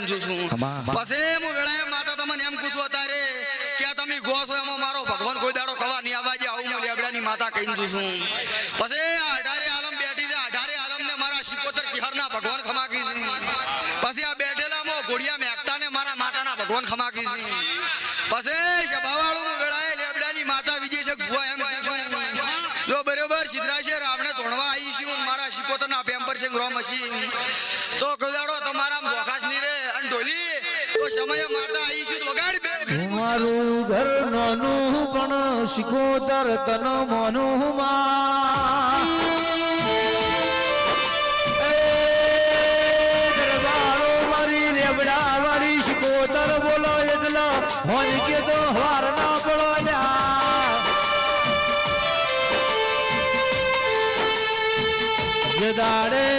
કંજુ છું પછી હું વેળાએ માતા તમને એમ પૂછો તારે કે તમે ગો છો એમાં મારો ભગવાન કોઈ દાડો કવા નહીં આવાજે આવું હું લેબડાની માતા કંજુ છું પછી 18 આલમ બેઠી છે 18 આલમ ને મારા શિકોતર કિહરના ભગવાન ખમાકી છે પછી આ બેઠેલા મો ઘોડિયા મેકતા ને મારા માતાના ભગવાન ખમાકી છે પછી સભાવાળું હું વેળાએ લેબડાની માતા વિજય છે ગુવા એમ જો બરોબર સિદ્ધરાજે રાવણે તોડવા આવી છે મારા શિકોતરના પેમ્પર છે રોમ હસી તો કદાડો તમારા જોખાસ ની રે અન ઢોલી તો સમયે માતા આવી છે વગાડ બે મારું ઘર નાનું પણ શિકોતર તન મોનું માં દરબારો મારી લેબડા વાળી શિકોતર બોલો એટલે હોય કે તો હાર ના પડો દાડે